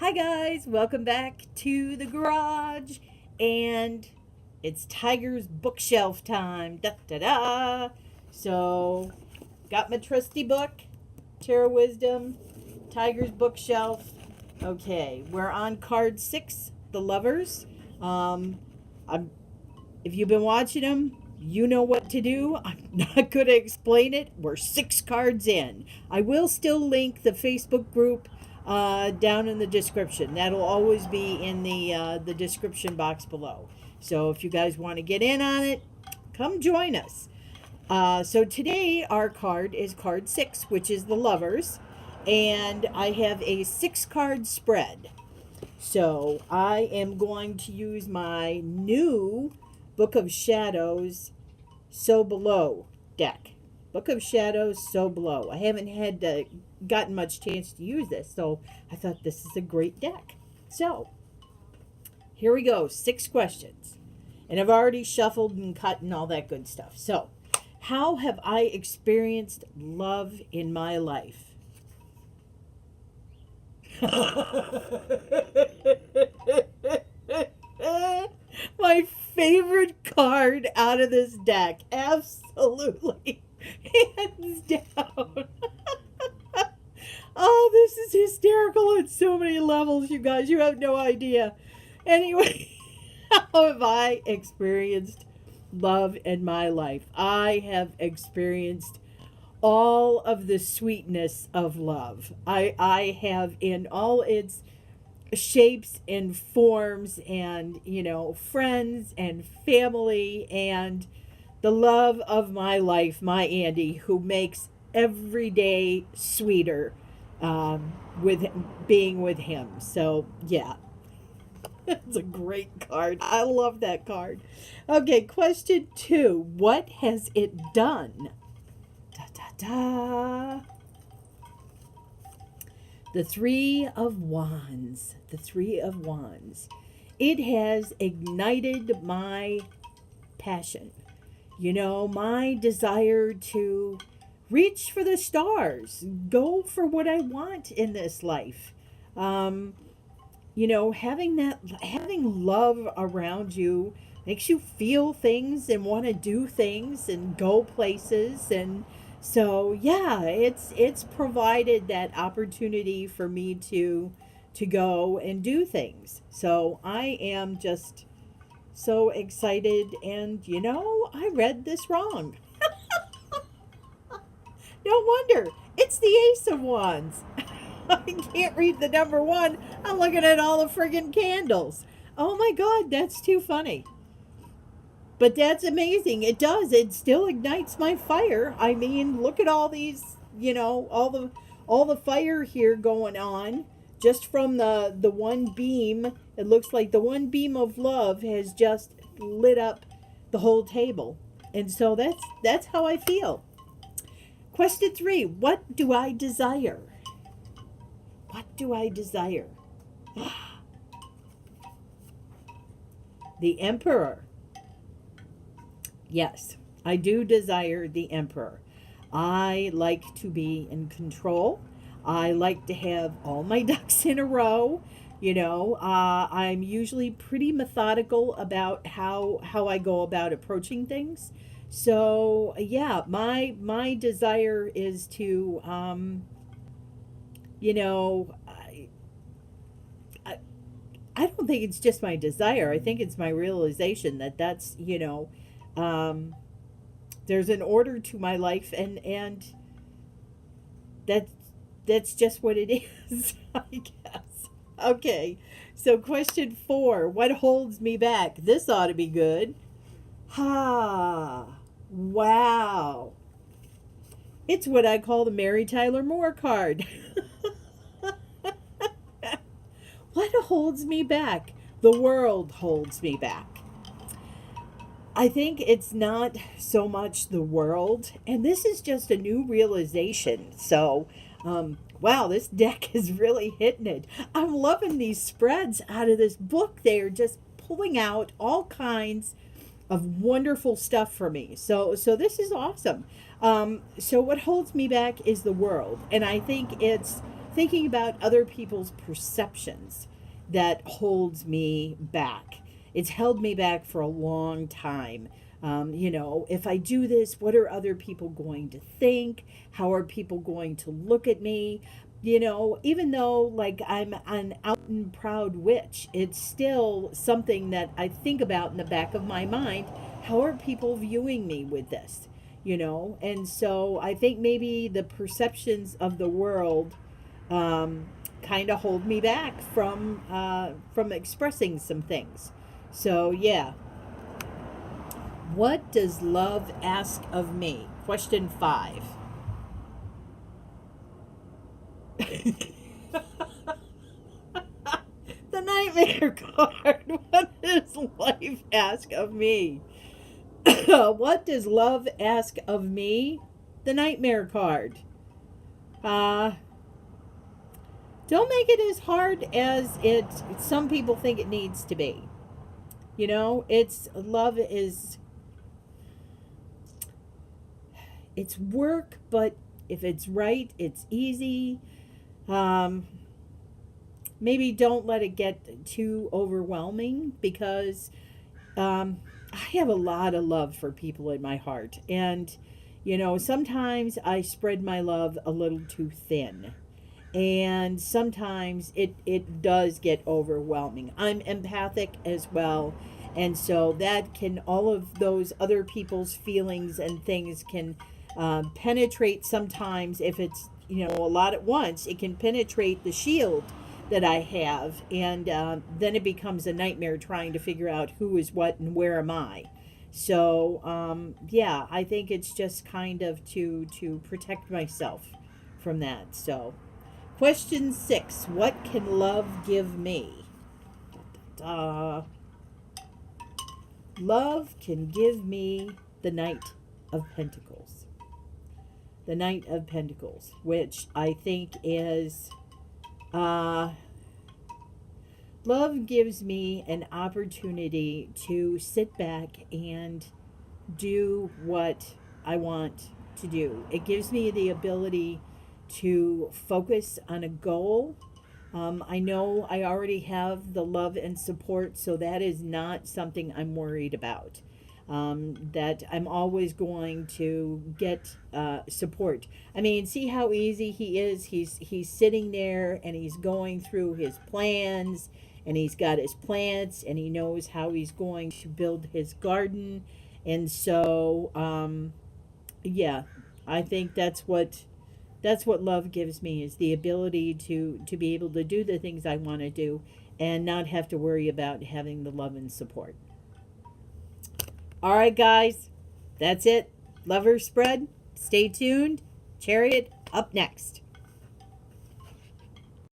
Hi guys, welcome back to the garage, and it's Tiger's bookshelf time. Da da da. So, got my trusty book, Tarot Wisdom, Tiger's bookshelf. Okay, we're on card 6, the Lovers. Um, I'm if you've been watching them, you know what to do. I'm not going to explain it. We're 6 cards in. I will still link the Facebook group down in the description. That'll always be in the description box below. So if you guys want to get in on it, come join us. So today our card is card 6, which is the Lovers, and I have a 6 card spread. So I am going to use my new Book of Shadows So Below deck. Book of Shadows So Below. I haven't had gotten much chance to use this, so I thought this is a great deck. So here we go, 6 questions. And I've already shuffled and cut and all that good stuff. So, how have I experienced love in my life? My favorite card out of this deck. Absolutely. Hands down. Oh, this is hysterical on so many levels, you guys. You have no idea. Anyway, how have I experienced love in my life? I have experienced all of the sweetness of love. I have in all its shapes and forms, and friends and family, and the love of my life, my Andy, who makes every day sweeter with being with him. So yeah, it's a great card. I love that card. Okay, question 2, what has it done? Da da da. The Three of Wands. The Three of Wands. It has ignited my passion. My desire to reach for the stars, go for what I want in this life. Having love around you makes you feel things and want to do things and go places. And so yeah, it's provided that opportunity for me to go and do things. So I am just so excited, and I read this wrong. No wonder. It's the Ace of Wands. I can't read the number 1. I'm looking at all the friggin' candles. Oh my god, that's too funny. But that's amazing. It does. It still ignites my fire. I mean, look at all these, all the fire here going on just from the one beam. It looks like the one beam of love has just lit up the whole table. And so that's how I feel. Question 3, what do I desire? What do I desire? The Emperor. Yes, I do desire the Emperor. I like to be in control. I like to have all my ducks in a row. I'm usually pretty methodical about how I go about approaching things. So yeah, my desire is to I, I don't think it's just my desire. I think it's my realization that that's um, there's an order to my life, and that that's just what it is. I guess. Okay, so question 4: what holds me back? This ought to be good. Ha! Wow! It's what I call the Mary Tyler Moore card. What holds me back? The world holds me back. I think it's not so much the world, and this is just a new realization. So, wow, this deck is really hitting it. I'm loving these spreads out of this book. They are just pulling out all kinds of wonderful stuff for me. So this is awesome. So what holds me back is the world, and I think it's thinking about other people's perceptions that holds me back. It's held me back for a long time. If I do this, what are other people going to think? How are people going to look at me? Even though like I'm an out and proud witch, it's still something that I think about in the back of my mind. How are people viewing me with this? And so I think maybe the perceptions of the world um, kind of hold me back from expressing some things. So yeah, what does love ask of me? Question 5. The nightmare card. What does life ask of me? What does love ask of me? The nightmare card. Uh, don't make it as hard as some people think it needs to be. It's love is it's work, but if it's right, it's easy. Um, Maybe don't let it get too overwhelming because I have a lot of love for people in my heart. And, sometimes I spread my love a little too thin. And sometimes it does get overwhelming. I'm empathic as well. And so that can, all of those other people's feelings and things can penetrate sometimes if it's, a lot at once. It can penetrate the shield that I have, and then it becomes a nightmare trying to figure out who is what and where am I. So yeah, I think it's just kind of to protect myself from that. So, question 6: what can love give me? Uh, Love can give me the Knight of Pentacles. The Knight of Pentacles, which I think is uh, love gives me an opportunity to sit back and do what I want to do. It gives me the ability to focus on a goal. I know I already have the love and support, so that is not something I'm worried about. That I'm always going to get support. I mean, see how easy he is. He's sitting there and he's going through his plans, and he's got his plants, and he knows how he's going to build his garden, and so yeah, I think that's what love gives me, is the ability to be able to do the things I want to do and not have to worry about having the love and support. All right, guys, that's it. Lover spread. Stay tuned. Chariot up next.